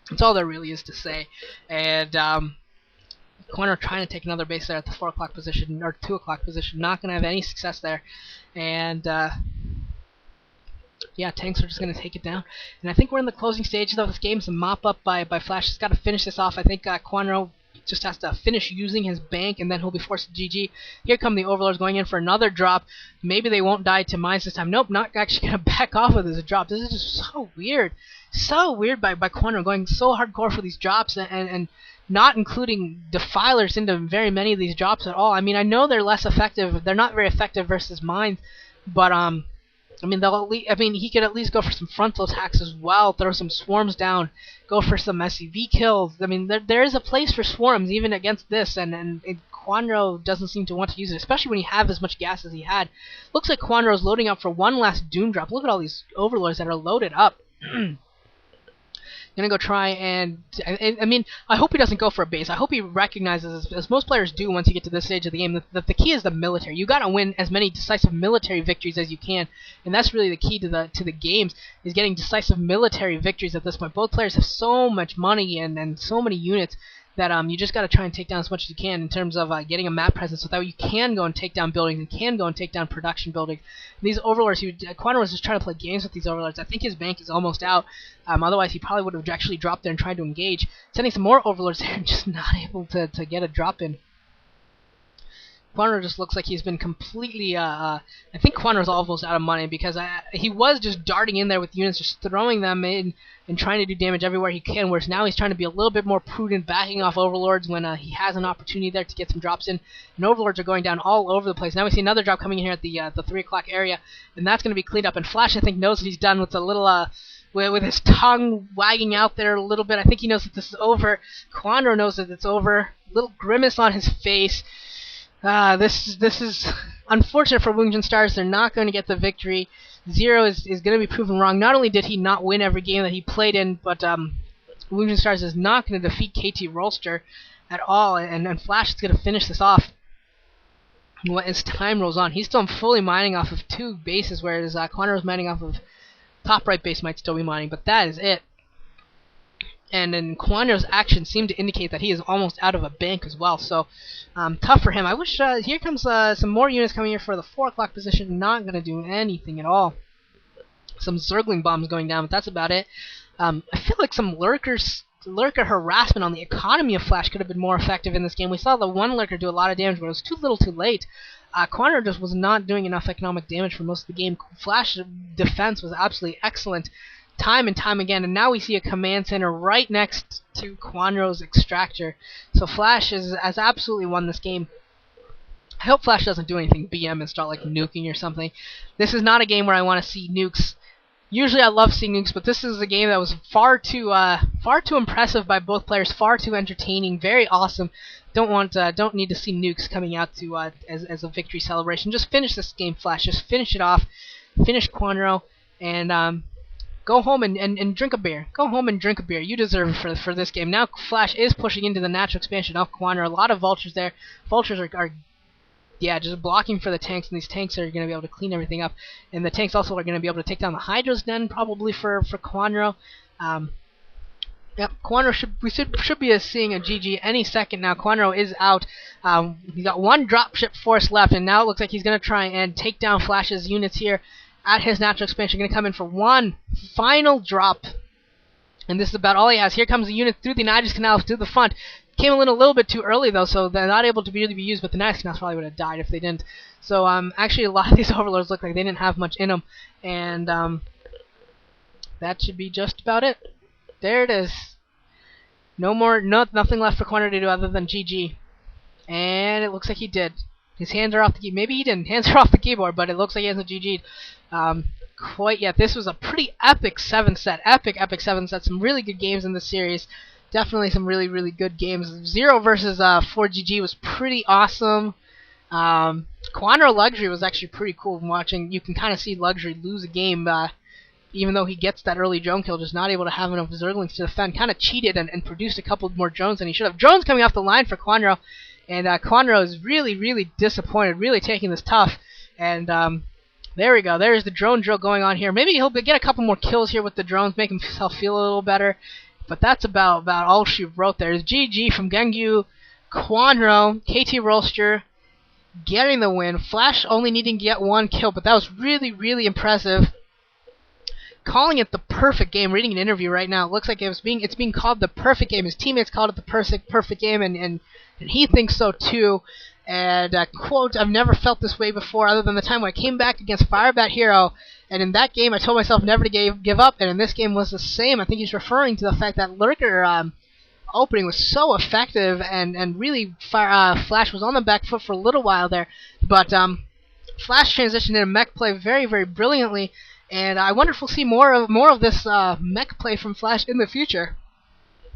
That's all there really is to say. And Kwanro trying to take another base there at the 4 o'clock position, or 2 o'clock position. Not going to have any success there. And yeah, tanks are just going to take it down. And I think we're in the closing stages of this game. It's a mop-up by Flash. He's got to finish this off. I think Kwanro just has to finish using his bank, and then he'll be forced to GG. Here come the Overlords going in for another drop. Maybe they won't die to mines this time. Nope, not actually going to back off with this drop. This is just so weird. So weird by Kwanro going so hardcore for these drops and not including Defilers into very many of these drops at all. I mean, I know they're less effective. They're not very effective versus mines, but I mean, he could at least go for some frontal attacks as well, throw some swarms down, go for some SCV kills. I mean, there is a place for swarms even against this, and Kwanro doesn't seem to want to use it, especially when you have as much gas as he had. Looks like Kwanro's loading up for one last Doom drop. Look at all these Overlords that are loaded up. Gonna go try and I mean, I hope he doesn't go for a base. I hope he recognizes, as most players do once you get to this stage of the game, that the key is the military. You gotta win as many decisive military victories as you can, and that's really the key to the games, is getting decisive military victories at this point. Both players have so much money and so many units that you just got to try and take down as much as you can in terms of getting a map presence, so that you can go and take down buildings and can go and take down production buildings. These Overlords, Kwanro was just trying to play games with these Overlords. I think his bank is almost out. Otherwise, he probably would have actually dropped there and tried to engage. Sending some more Overlords there and just not able to get a drop in. Kwanro just looks like he's been completely, I think Kwanro's almost out of money, because he was just darting in there with units, just throwing them in and trying to do damage everywhere he can, whereas now he's trying to be a little bit more prudent, backing off Overlords when he has an opportunity there to get some drops in. And Overlords are going down all over the place. Now we see another drop coming in here at the 3 o'clock area, and that's going to be cleaned up. And Flash, I think, knows what he's done with a little, with his tongue wagging out there a little bit. I think he knows that this is over. Kwanro knows that it's over. Little grimace on his face. This is unfortunate for Wungin Stars. They're not going to get the victory. Zero is going to be proven wrong. Not only did he not win every game that he played in, but Wungin Stars is not going to defeat KT Rolster at all, and Flash is going to finish this off as time rolls on. He's still fully mining off of 2 bases, whereas Kwanro's mining off of top right base might still be mining, but that is it. And then Kwanro's actions seem to indicate that he is almost out of a bank as well, so tough for him. I wish, here comes some more units coming here for the 4 o'clock position, not going to do anything at all. Some Zergling bombs going down, but that's about it. I feel like some lurker harassment on the economy of Flash could have been more effective in this game. We saw the one lurker do a lot of damage, but it was too little too late. Kwanro just was not doing enough economic damage for most of the game. Flash's defense was absolutely excellent, time and time again, and now we see a command center right next to Kwanro's extractor. So Flash has absolutely won this game. I hope Flash doesn't do anything BM and start like nuking or something. This is not a game where I want to see nukes. Usually I love seeing nukes, but this is a game that was far too impressive by both players, far too entertaining, very awesome. Don't need to see nukes coming out to as a victory celebration. Just finish this game, Flash. Just finish it off. Finish Kwanro, and go home and drink a beer. Go home and drink a beer. You deserve it for this game. Now Flash is pushing into the natural expansion of Kwanro. A lot of vultures there. Vultures are just blocking for the tanks, and these tanks are going to be able to clean everything up. And the tanks also are going to be able to take down the Hydra's den, probably for Kwanro. Yep, Kwanro should be seeing a GG any second now. Kwanro is out. He's got 1 dropship force left, and now it looks like he's going to try and take down Flash's units here at his natural expansion. Going to come in for 1 final drop, and this is about all he has. Here comes the unit through the Niger's Canal to the front. Came in a little bit too early though, so they're not able to really be used, but the Niger's Canal probably would have died if they didn't. So actually a lot of these Overlords look like they didn't have much in them, and that should be just about it. There it is. Nothing left for Kwanro to do other than GG. And it looks like he did. His hands are off the keyboard. Maybe he didn't. Hands are off the keyboard, but it looks like he hasn't GG'd quite yet. This was a pretty epic 7-set. Epic 7-set. Some really good games in this series. Definitely some really, really good games. 0 versus 4GG was pretty awesome. Kwanro Luxury was actually pretty cool watching. You can kind of see Luxury lose a game, even though he gets that early drone kill, just not able to have enough Zerglings to defend. Kind of cheated and produced a couple more drones than he should have. Drones coming off the line for Kwanro, and Kwanro is really, really disappointed, really taking this tough. And there we go. There's the drone drill going on here. Maybe he'll get a couple more kills here with the drones, make himself feel a little better. But that's about all she wrote there. Is GG from Gengyu, Kwanro, KT Rolster getting the win. Flash only needing to get 1 kill, but that was really, really impressive. Calling it the perfect game. Reading an interview right now, it looks like it's being called the perfect game. His teammates called it the perfect game, and he thinks so too. And quote, I've never felt this way before, other than the time when I came back against Firebat Hero, and in that game I told myself never to give up, and in this game was the same. I think he's referring to the fact that Lurker opening was so effective, and really Flash was on the back foot for a little while there, but Flash transitioned into mech play very, very brilliantly, and I wonder if we'll see more of this mech play from Flash in the future.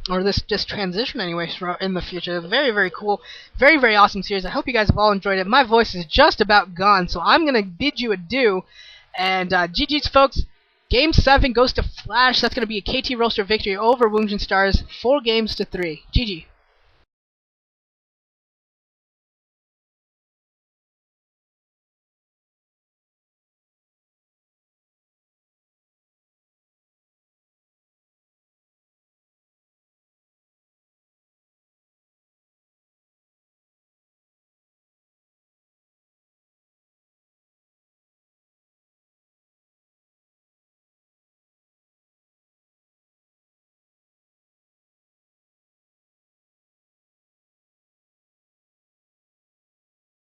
Or this just transition anyway in the future. Very, very cool. Very, very awesome series. I hope you guys have all enjoyed it. My voice is just about gone, so I'm going to bid you adieu. And GG's, folks. Game 7 goes to Flash. That's going to be a KT Roaster victory over Woongjin Stars, 4 games to 3. GG.